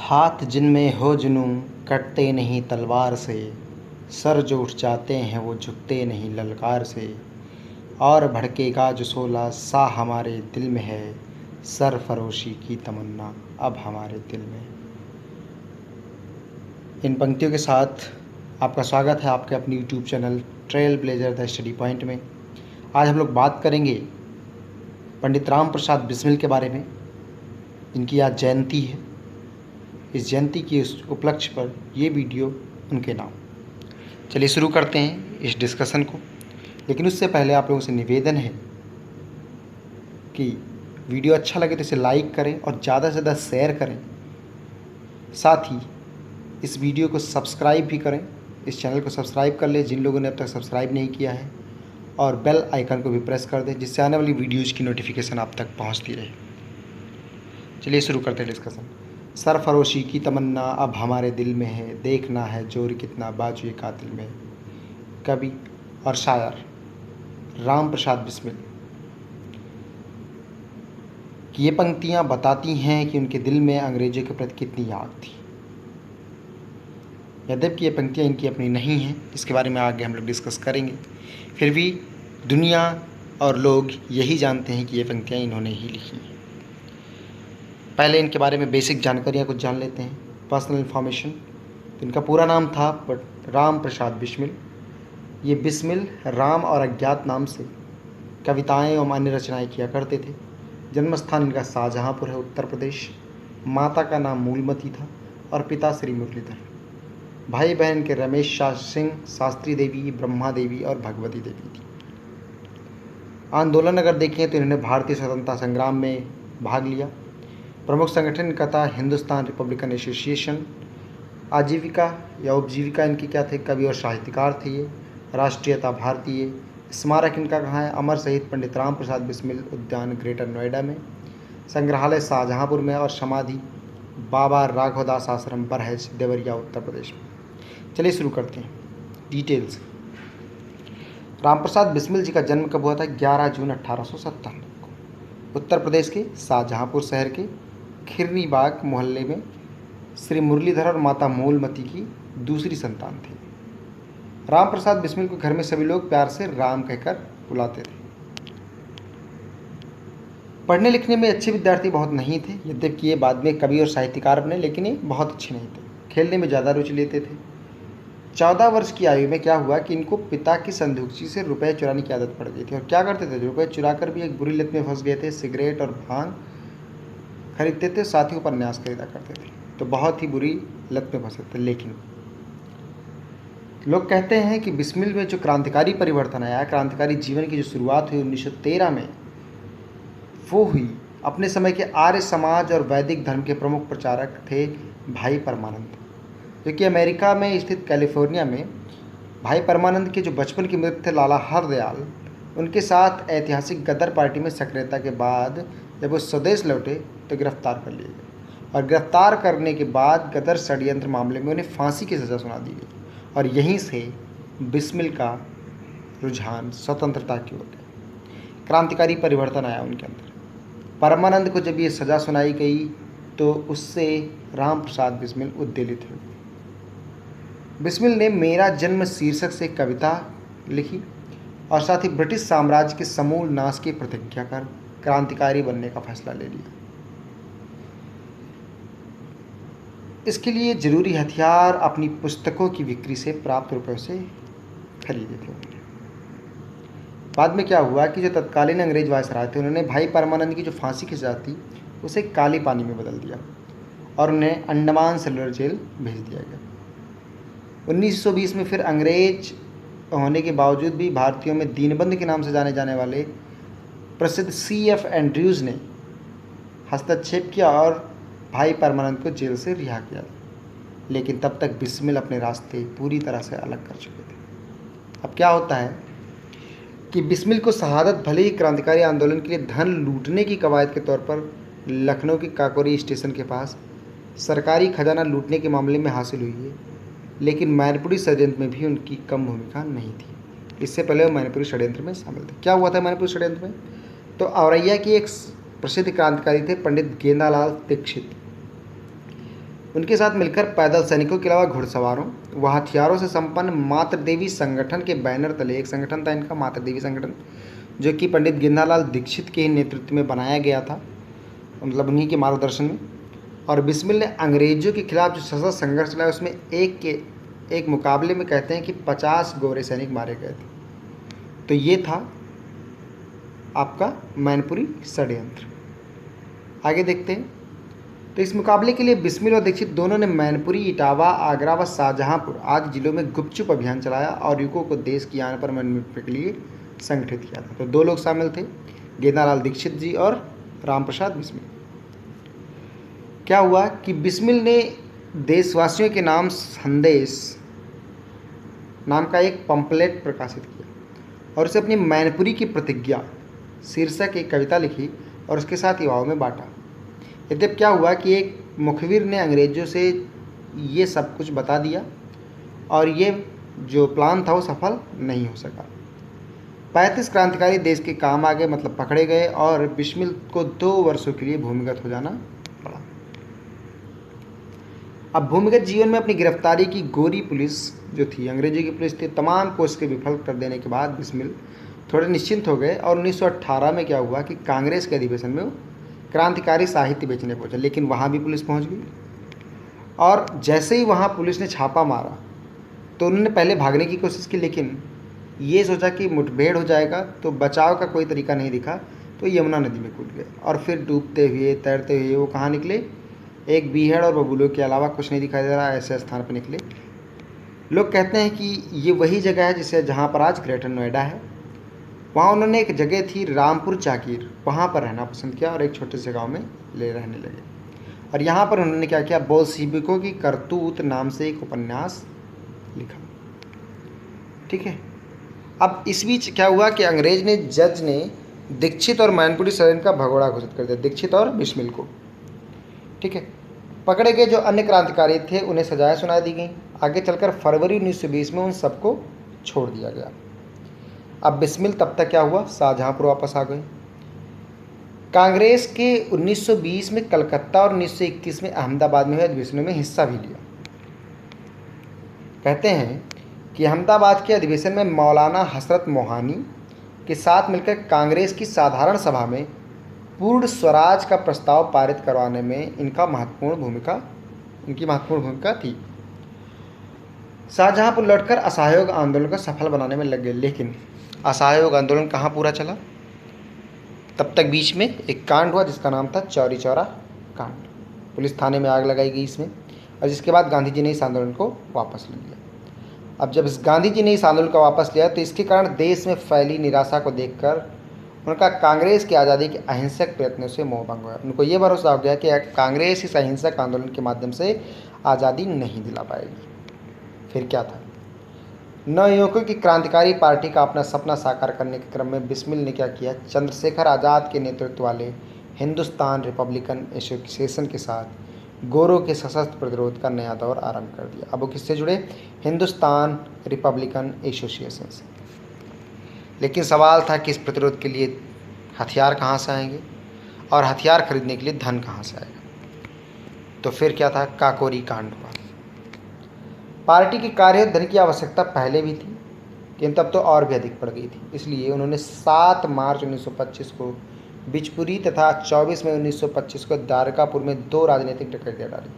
हाथ जिनमें हो जुनूं कटते नहीं तलवार से, सर जो उठ जाते हैं वो झुकते नहीं ललकार से। और भड़केगा जो शोला सा हमारे दिल में है, सरफरोशी की तमन्ना अब हमारे दिल में। इन पंक्तियों के साथ आपका स्वागत है आपके अपने YouTube channel trail blazer the study point में। आज हम लोग बात करेंगे पंडित राम प्रसाद बिस्मिल के बारे में। इनकी आज जयंती है। इस जयंती के उपलक्ष्य पर ये वीडियो उनके नाम। चलिए शुरू करते हैं इस डिस्कशन को। लेकिन उससे पहले आप लोगों से निवेदन है कि वीडियो अच्छा लगे तो इसे लाइक करें और ज़्यादा से ज़्यादा शेयर करें। साथ ही इस वीडियो को सब्सक्राइब भी करें। इस चैनल को सब्सक्राइब कर लें जिन लोगों ने अब तक सब्सक्राइब नहीं किया है, और बेल आइकन को भी प्रेस कर दें जिससे आने वाली वीडियोज़ की नोटिफिकेशन आप तक पहुंचती रहे। चलिए शुरू करते हैं डिस्कशन। सरफरोशी की तमन्ना अब हमारे दिल में है, देखना है जोर कितना बाजुए कातिल में। कवि और शायर राम प्रसाद बिस्मिल की ये पंक्तियाँ बताती हैं कि उनके दिल में अंग्रेजों के प्रति कितनी आग थी। यद्यपि ये पंक्तियाँ इनकी अपनी नहीं हैं, इसके बारे में आगे हम लोग डिस्कस करेंगे, फिर भी दुनिया और लोग यही जानते हैं कि ये पंक्तियाँ इन्होंने ही लिखी हैं। पहले इनके बारे में बेसिक जानकारियाँ कुछ जान लेते हैं। Personal information. तो इनका पूरा नाम था राम प्रसाद बिस्मिल। ये बिस्मिल राम और अज्ञात नाम से कविताएं एवं अन्य रचनाएं किया करते थे। जन्म स्थान इनका शाहजहाँपुर है, उत्तर प्रदेश। माता का नाम मूलमती था और पिता श्री मुरलीधर। भाई बहन के रमेश सिंह, शास्त्री देवी, ब्रह्मा देवी और भगवती देवी थी। आंदोलन अगर देखें तो इन्होंने भारतीय स्वतंत्रता संग्राम में भाग लिया। प्रमुख संगठन इनका था हिंदुस्तान रिपब्लिकन एसोसिएशन। आजीविका या उपजीविका इनकी क्या थे? कवि और साहित्यकार थे ये। राष्ट्रीयता भारतीय। स्मारक इनका कहाँ है? अमर शहीद पंडित राम प्रसाद बिस्मिल उद्यान, ग्रेटर नोएडा में। संग्रहालय शाहजहाँपुर में, और समाधि बाबा राघवदास आश्रम बरहेज, देवरिया, उत्तर प्रदेश में। चलिए शुरू करते हैं डिटेल्स। रामप्रसाद बिस्मिल जी का जन्म कब हुआ था? 11 जून 1870 को उत्तर प्रदेश के शाहजहाँपुर शहर के खिरनी बाग मोहल्ले में श्री मुरलीधर और माता मूलमती की दूसरी संतान थी। राम प्रसाद बिस्मिल को घर में सभी लोग प्यार से राम कहकर बुलाते थे। पढ़ने लिखने में अच्छे विद्यार्थी बहुत नहीं थे, यद्यपि ये बाद में कवि और साहित्यकार बने, लेकिन ये बहुत अच्छे नहीं थे। खेलने में ज़्यादा रुचि लेते थे। 14 वर्ष की आयु में क्या हुआ कि इनको पिता की संदूकची से रुपए चुराने की आदत पड़ गई थी। और क्या करते थे? रुपए चुरा कर भी एक बुरी लत में फंस गए थे। सिगरेट और भांग खरीदते थे, साथ ही उपन्यास खरीदा करते थे। तो बहुत ही बुरी लत में फंसे थे। लेकिन लोग कहते हैं कि बिस्मिल में जो क्रांतिकारी परिवर्तन आया, क्रांतिकारी जीवन की जो शुरुआत हुई 1913 में, वो हुई अपने समय के आर्य समाज और वैदिक धर्म के प्रमुख प्रचारक थे भाई परमानंद, जो कि अमेरिका में स्थित कैलिफोर्निया में। भाई परमानंद के जो बचपन के मित्र थे लाला हरदयाल, उनके साथ ऐतिहासिक गदर पार्टी में सक्रियता के बाद जब वो स्वदेश लौटे तो गिरफ्तार कर लिए गए, और गिरफ्तार करने के बाद गदर षड्यंत्र मामले में उन्हें फांसी की सज़ा सुना दी गई। और यहीं से बिस्मिल का रुझान स्वतंत्रता की ओर गया। क्रांतिकारी परिवर्तन आया उनके अंदर। परमानंद को जब ये सज़ा सुनाई गई तो उससे राम प्रसाद बिस्मिल उद्वेलित हुए। बिस्मिल ने मेरा जन्म शीर्षक से कविता लिखी और साथ ही ब्रिटिश साम्राज्य के समूल नाश की प्रतिज्ञा कर क्रांतिकारी बनने का फैसला ले लिया। इसके लिए जरूरी हथियार अपनी पुस्तकों की बिक्री से प्राप्त रुपयों से खरीदे थे उन्होंने। बाद में क्या हुआ कि जो तत्कालीन अंग्रेज वायसराय थे, उन्होंने भाई परमानंद की जो फांसी की सजा थी उसे काली पानी में बदल दिया और उन्हें अंडमान सेलुलर जेल भेज दिया गया। 1920 में फिर अंग्रेज होने के बावजूद भी भारतीयों में दीनबंधु के नाम से जाने जाने वाले प्रसिद्ध C.F. एंड्रयूज़ ने हस्तक्षेप किया और भाई परमानंद को जेल से रिहा किया। लेकिन तब तक बिस्मिल अपने रास्ते पूरी तरह से अलग कर चुके थे। अब क्या होता है कि बिस्मिल को शहादत भले ही क्रांतिकारी आंदोलन के लिए धन लूटने की कवायद के तौर पर लखनऊ की काकोरी स्टेशन के पास सरकारी खजाना लूटने के मामले में हासिल हुई है, लेकिन मैनपुरी षड्यंत्र में भी उनकी कम भूमिका नहीं थी। इससे पहले वो मैनपुरी षड्यंत्र में शामिल थे। क्या हुआ था मैनपुरी षड्यंत्र में? तो औरैया की एक प्रसिद्ध क्रांतिकारी थे पंडित गेंदालाल दीक्षित। उनके साथ मिलकर पैदल सैनिकों के अलावा घुड़सवारों व हथियारों से संपन्न मातृदेवी संगठन के बैनर तले, एक संगठन था इनका मातृदेवी संगठन, जो कि पंडित गिरनालाल दीक्षित के नेतृत्व में बनाया गया था, मतलब उन्हीं के मार्गदर्शन में। और बिस्मिल ने अंग्रेजों के खिलाफ जो सशस्त्र संघर्ष चलाया उसमें एक मुकाबले में कहते हैं कि 50 गोरे सैनिक मारे गए थे। तो ये था आपका मैनपुरी षड्यंत्र। आगे देखते हैं। तो इस मुकाबले के लिए बिस्मिल और दीक्षित दोनों ने मैनपुरी, इटावा, आगरा व शाहजहांपुर आदि जिलों में गुपचुप अभियान चलाया और युवकों को देश की आन पर मरने के लिए संगठित किया था। तो 2 लोग शामिल थे, गिरनालाल दीक्षित जी और राम प्रसाद बिस्मिल। क्या हुआ कि बिस्मिल ने देशवासियों के नाम संदेश नाम का एक पंपलेट प्रकाशित किया और उसे अपनी मैनपुरी की प्रतिज्ञा शीर्षक एक कविता लिखी और उसके साथ युवाओं में बांटा। यद्यप क्या हुआ कि एक मुखबिर ने अंग्रेजों से ये सब कुछ बता दिया और ये जो प्लान था वो सफल नहीं हो सका। 35 क्रांतिकारी देश के काम आ गए, मतलब पकड़े गए, और बिस्मिल को 2 वर्षों के लिए भूमिगत हो जाना पड़ा। अब भूमिगत जीवन में अपनी गिरफ्तारी की गोरी पुलिस जो थी, अंग्रेजों की पुलिस थी, तमाम कोशिशें विफल कर देने के बाद बिस्मिल थोड़े निश्चिंत हो गए और 1918 में क्या हुआ कि कांग्रेस के अधिवेशन में वो क्रांतिकारी साहित्य बेचने पहुंचे, लेकिन वहाँ भी पुलिस पहुंच गई। और जैसे ही वहाँ पुलिस ने छापा मारा तो उन्होंने पहले भागने की कोशिश की, लेकिन ये सोचा कि मुठभेड़ हो जाएगा, तो बचाव का कोई तरीका नहीं दिखा, तो यमुना नदी में कूद गए और फिर डूबते हुए तैरते हुए वो कहाँ निकले, एक बीहड़ और बबूलों के अलावा कुछ नहीं दिखाई दे रहा ऐसे स्थान पर निकले। लोग कहते हैं कि ये वही जगह है जिसे जहाँ पर आज ग्रेटर नोएडा है। वहाँ उन्होंने एक जगह थी रामपुर चाकीर, वहाँ पर रहना पसंद किया और एक छोटे से गांव में रहने लगे। और यहाँ पर उन्होंने क्या किया, बोल्शेविकों की करतूत नाम से एक उपन्यास लिखा। ठीक है। अब इस बीच क्या हुआ कि जज ने दीक्षित और मैनपुरी षड्यंत्र का भगोड़ा घोषित कर दिया, दीक्षित और बिस्मिल को। ठीक है। पकड़े गए जो अन्य क्रांतिकारी थे उन्हें सजाएं सुना दी गई। आगे चलकर फरवरी 1920 में उन सबको छोड़ दिया गया। अब बिस्मिल तब तक क्या हुआ, शाहजहांपुर वापस आ गए। कांग्रेस के 1920 में कलकत्ता और 1921 में अहमदाबाद में हुए अधिवेशनों में हिस्सा भी लिया। कहते हैं कि अहमदाबाद के अधिवेशन में मौलाना हसरत मोहानी के साथ मिलकर कांग्रेस की साधारण सभा में पूर्ण स्वराज का प्रस्ताव पारित करवाने में इनकी महत्वपूर्ण भूमिका थी। शाहजहांपुर लौटकर असहयोग आंदोलन को सफल बनाने में लग गए, लेकिन असहयोग आंदोलन कहाँ पूरा चला, तब तक बीच में एक कांड हुआ जिसका नाम था चौरी चौरा कांड। पुलिस थाने में आग लगाई गई इसमें, और जिसके बाद गांधी जी ने इस आंदोलन को वापस ले लिया। अब जब इस गांधी जी ने इस आंदोलन को वापस लिया तो इसके कारण देश में फैली निराशा को देखकर उनका कांग्रेस की आज़ादी के अहिंसक प्रयत्नों से मोह भंग हुआ। उनको ये भरोसा हो गया कि कांग्रेस इस अहिंसक आंदोलन के माध्यम से आज़ादी नहीं दिला पाएगी। फिर क्या था, नवयुवकों की क्रांतिकारी पार्टी का अपना सपना साकार करने के क्रम में बिस्मिल ने क्या किया, चंद्रशेखर आज़ाद के नेतृत्व वाले हिंदुस्तान रिपब्लिकन एसोसिएशन के साथ गोरों के सशस्त्र प्रतिरोध का नया दौर आरंभ कर दिया। अब वो किससे जुड़े, हिंदुस्तान रिपब्लिकन एसोसिएशन से। लेकिन सवाल था कि इस प्रतिरोध के लिए हथियार कहाँ से आएंगे और हथियार खरीदने के लिए धन कहाँ से आएगा। तो फिर क्या था, काकोरी कांड हुआ। पार्टी के कार्य धन की आवश्यकता पहले भी थी, लेकिन तब तो और भी अधिक पड़ गई थी। इसलिए उन्होंने 7 मार्च 1925 को बिचपुरी तथा 24 मई 1925 को द्वारकापुर में 2 राजनीतिक डकैतियां डाली,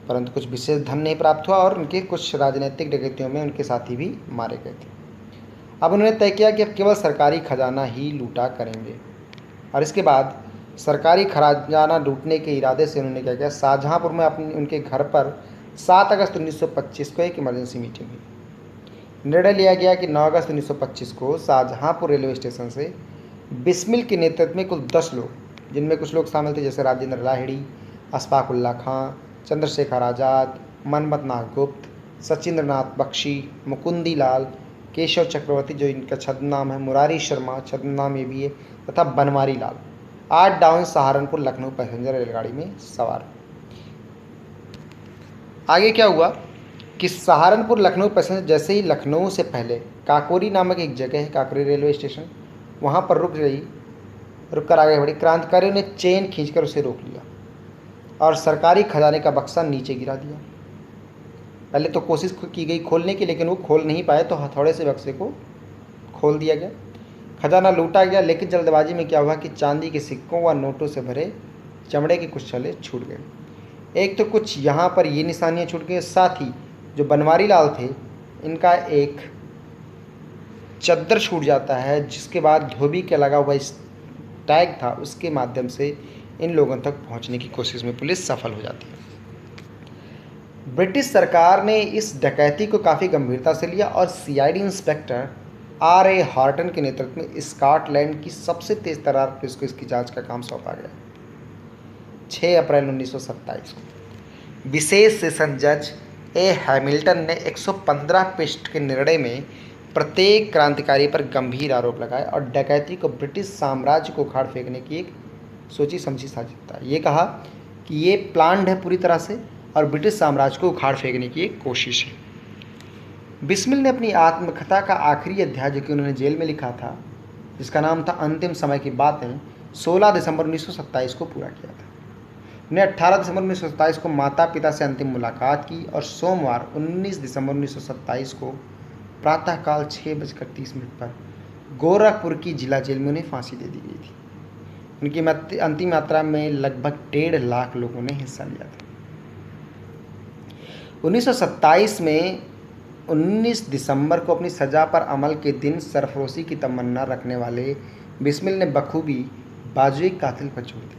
परंतु कुछ विशेष धन नहीं प्राप्त हुआ और उनके कुछ राजनीतिक डकैतियों में उनके साथी भी मारे गए थे। अब उन्होंने तय किया कि अब केवल सरकारी खजाना ही लूटा करेंगे, और इसके बाद सरकारी खजाना लूटने के इरादे से उन्होंने क्या किया, शाहजहांपुर में उनके घर पर 7 अगस्त 1925 को एक इमरजेंसी मीटिंग हुई। निर्णय लिया गया कि 9 अगस्त 1925 को शाहजहांपुर रेलवे स्टेशन से बिस्मिल के नेतृत्व में कुल 10 लोग, जिनमें कुछ लोग शामिल थे जैसे राजेंद्र लाहिड़ी, अशफाक उल्ला खां, चंद्रशेखर आज़ाद, मनमथ नाथ गुप्त, सचिंद्र नाथ बख्शी, मुकुंदी लाल, केशव चक्रवर्ती जो इनका छद्म नाम है, मुरारी शर्मा छद्म नाम ये भी है, तथा बनवारी लाल 8 डाउन सहारनपुर लखनऊ पैसेंजर रेलगाड़ी में सवार। आगे क्या हुआ कि सहारनपुर लखनऊ पैसेंजर जैसे ही लखनऊ से पहले काकोरी नामक एक जगह है, काकोरी रेलवे स्टेशन, वहाँ पर रुक कर आगे बढ़ी। क्रांतिकारियों ने चेन खींचकर उसे रोक लिया और सरकारी खजाने का बक्सा नीचे गिरा दिया। पहले तो कोशिश की गई खोलने की, लेकिन वो खोल नहीं पाए तो हथौड़े से बक्से को खोल दिया गया। खजाना लूटा गया, लेकिन जल्दबाजी में क्या हुआ कि चांदी के सिक्कों व नोटों से भरे चमड़े के कुछ छल्ले छूट गए। एक तो कुछ यहाँ पर ये निशानियाँ छूट गई, साथ ही जो बनवारी लाल थे इनका एक चद्दर छूट जाता है, जिसके बाद धोबी के लगा हुआ इस टैग था उसके माध्यम से इन लोगों तक पहुंचने की कोशिश में पुलिस सफल हो जाती है। ब्रिटिश सरकार ने इस डकैती को काफ़ी गंभीरता से लिया और सीआईडी इंस्पेक्टर आर.ए. हॉर्टन के नेतृत्व में स्कॉटलैंड की सबसे तेज तर्रार पुलिस को इसकी जांच का काम सौंपा गया। 6 अप्रैल 1927 को विशेष सेशन जज ए. हैमिल्टन ने 115 पृष्ठ के निर्णय में प्रत्येक क्रांतिकारी पर गंभीर आरोप लगाए और डकैती को ब्रिटिश साम्राज्य को उखाड़ फेंकने की एक सोची समझी साजिश था। ये कहा कि ये प्लान्ड है पूरी तरह से और ब्रिटिश साम्राज्य को उखाड़ फेंकने की एक कोशिश है। बिस्मिल ने अपनी आत्मकथा का आखिरी अध्याय, जो कि उन्होंने जेल में लिखा था, जिसका नाम था अंतिम समय की बातें, 16 दिसंबर 1927 को पूरा किया था। उन्हें 18 दिसंबर 1927 को माता पिता से अंतिम मुलाकात की और सोमवार 19 दिसंबर 1927 को प्रातःकाल 6:30 पर गोरखपुर की जिला जेल में उन्हें फांसी दे दी गई थी। उनकी अंतिम यात्रा में लगभग 1.5 लाख लोगों ने हिस्सा लिया था। 1927 में 19 दिसंबर को अपनी सज़ा पर अमल के दिन सरफरोशी की तमन्ना रखने वाले बिस्मिल ने बखूबी बाजुए कातिल पर जोर दिया।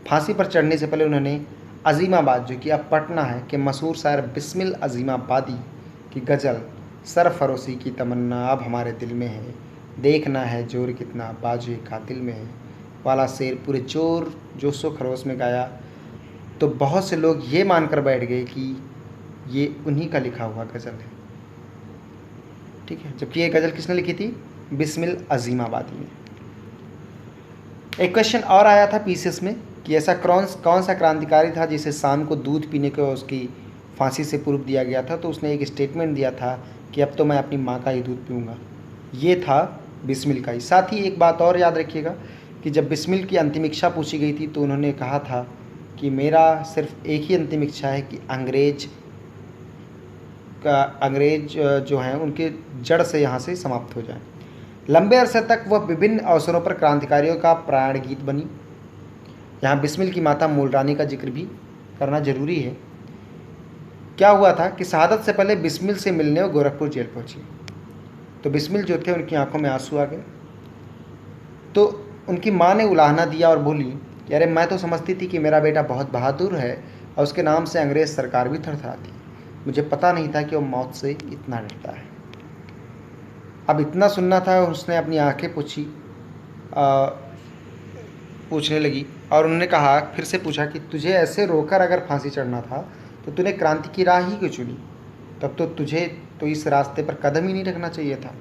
फांसी पर चढ़ने से पहले उन्होंने अजीमाबाद, जो कि अब पटना है, के मशहूर शायर बिस्मिल अजीमाबादी की गज़ल सरफरोशी की तमन्ना अब हमारे दिल में है, देखना है जोर कितना बाजुए कातिल में है वाला शेर पूरे जोशो खरोश में गाया। तो बहुत से लोग ये मानकर बैठ गए कि ये उन्हीं का लिखा हुआ गज़ल है। ठीक है, जबकि ये गज़ल किसने लिखी थी? बिस्मिल अजीमाबादी ने। एक क्वेश्चन और आया था पीसीएस में कि ऐसा कौन सा क्रांतिकारी था जिसे शाम को दूध पीने को उसकी फांसी से पूर्व दिया गया था। तो उसने एक स्टेटमेंट दिया था कि अब तो मैं अपनी माँ का ही दूध पीऊँगा। ये था बिस्मिल का ही। साथ ही एक बात और याद रखिएगा कि जब बिस्मिल की अंतिम इच्छा पूछी गई थी तो उन्होंने कहा था कि मेरा सिर्फ एक ही अंतिम इच्छा है कि अंग्रेज जो हैं उनके जड़ से यहाँ से समाप्त हो जाए। लंबे अरसे तक वह विभिन्न अवसरों पर क्रांतिकारियों का प्राण गीत बनी। यहाँ बिस्मिल की माता मूल रानी का जिक्र भी करना जरूरी है। क्या हुआ था कि शहादत से पहले बिस्मिल से मिलने वो गोरखपुर जेल पहुंची। तो बिस्मिल जो थे उनकी आंखों में आंसू आ गए। तो उनकी माँ ने उलाहना दिया और बोली कि अरे मैं तो समझती थी कि मेरा बेटा बहुत बहादुर है और उसके नाम से अंग्रेज़ सरकार भी थरथराती, मुझे पता नहीं था कि वो मौत से इतना डरता है। अब इतना सुनना था, उसने अपनी आंखें पूछने लगी और उन्होंने कहा, फिर से पूछा कि तुझे ऐसे रोकर अगर फांसी चढ़ना था तो तूने क्रांति की राह ही क्यों चुनी? तब तो तुझे तो इस रास्ते पर कदम ही नहीं रखना चाहिए था।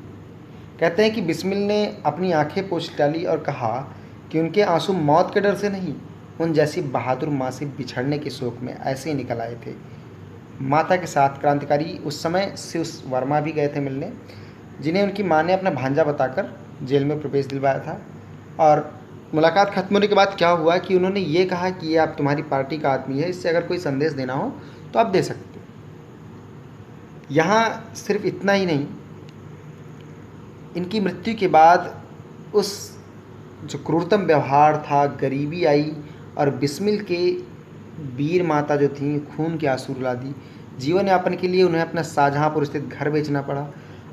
कहते हैं कि बिस्मिल ने अपनी आंखें पोंछ डाली और कहा कि उनके आंसू मौत के डर से नहीं, उन जैसी बहादुर माँ से बिछड़ने के शोक में ऐसे ही निकल आए थे। माता के साथ क्रांतिकारी उस समय शिव वर्मा भी गए थे मिलने, जिन्हें उनकी माँ ने अपना भांजा बताकर जेल में प्रवेश दिलवाया था। और मुलाकात खत्म होने के बाद क्या हुआ कि उन्होंने ये कहा कि ये आप तुम्हारी पार्टी का आदमी है, इससे अगर कोई संदेश देना हो तो आप दे सकते हो। यहाँ सिर्फ इतना ही नहीं, इनकी मृत्यु के बाद उस जो क्रूरतम व्यवहार था, गरीबी आई और बिस्मिल के वीर माता जो थी खून के आंसू रुला दी। जीवन यापन के लिए उन्हें अपना शाहजहाँपुर स्थित घर बेचना पड़ा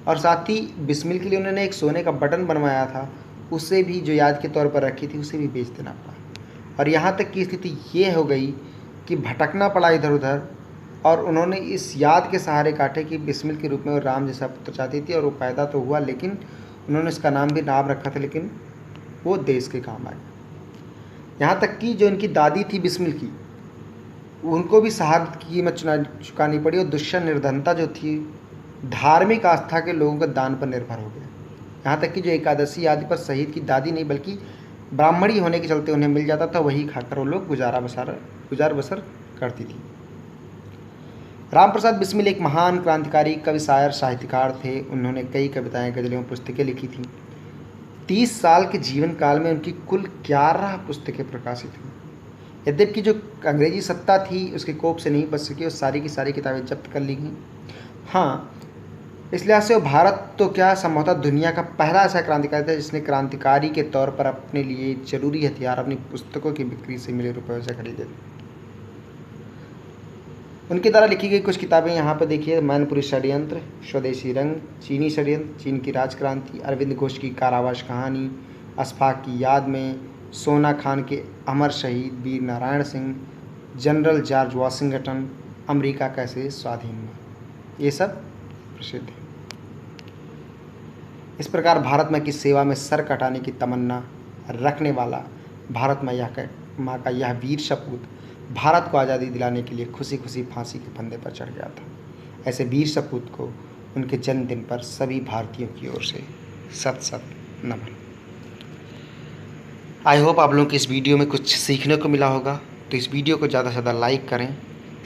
और साथ ही बिस्मिल के लिए उन्होंने एक सोने का बटन बनवाया था, उसे भी जो याद के तौर पर रखी थी उसे भी बेच देना पड़ा। और यहाँ तक की स्थिति ये हो गई कि भटकना पड़ा इधर उधर और उन्होंने इस याद के सहारे काटे कि बिस्मिल के रूप में वो राम जैसा पुत्र चाहती थी और वो पैदा तो हुआ, लेकिन उन्होंने उसका नाम भी नाम रखा था, लेकिन वो देश के काम आया। यहाँ तक कि जो इनकी दादी थी बिस्मिल की, उनको भी शहादत की कीमत चुकानी पड़ी और दुष्यंत निर्धनता जो थी धार्मिक आस्था के लोगों के दान पर निर्भर हो गया। यहाँ तक कि जो एकादशी आदि पर शहीद की दादी नहीं बल्कि ब्राह्मणी होने के चलते उन्हें मिल जाता था, वही खाकर वो लोग गुजार बसर करती थी। राम प्रसाद बिस्मिल एक महान क्रांतिकारी, कवि, शायर, साहित्यकार थे। उन्होंने कई कविताएं, गज़लें और पुस्तकें लिखी थीं। 30 साल के जीवन काल में उनकी कुल 11 पुस्तकें प्रकाशित हुई। यद्यपि की जो अंग्रेजी सत्ता थी उसके कोप से नहीं बच सकी और सारी की सारी किताबें जब्त कर ली गई। हाँ, इस लिहाज से वो भारत तो क्या संभवतः दुनिया का पहला ऐसा क्रांतिकारी था जिसने क्रांतिकारी के तौर पर अपने लिए जरूरी हथियार अपनी पुस्तकों की बिक्री से मिले रुपयों से खरीदे थे। उनके द्वारा लिखी गई कुछ किताबें यहाँ पर देखिए, मैनपुरी षड्यंत्र, स्वदेशी रंग, चीनी षड्यंत्र, चीन की राजक्रांति, अरविंद घोष की कारावास कहानी, अशफाक की याद में, सोना खान के अमर शहीद Veer Narayan Singh, general George Washington, America कैसे स्वाधीन हुआ, ये सब प्रसिद्ध है। इस प्रकार भारत माँ की सेवा में सर कटाने की तमन्ना रखने वाला भारत माँ का यह वीर सपूत भारत को आज़ादी दिलाने के लिए खुशी खुशी फांसी के फंदे पर चढ़ गया था। ऐसे वीर सपूत को उनके जन्मदिन पर सभी भारतीयों की ओर से सत सत नमन। आई होप आप लोगों को इस वीडियो में कुछ सीखने को मिला होगा। तो इस वीडियो को ज़्यादा से ज़्यादा लाइक करें,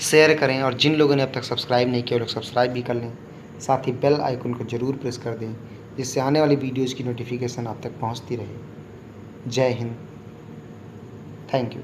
शेयर करें और जिन लोगों ने अब तक सब्सक्राइब नहीं किया वो लोग सब्सक्राइब भी कर लें। साथ ही बेल आइकन को ज़रूर प्रेस कर दें जिससे आने वाली वीडियोज़ की नोटिफिकेशन आप तक पहुँचती रहे। जय हिंद, थैंक यू।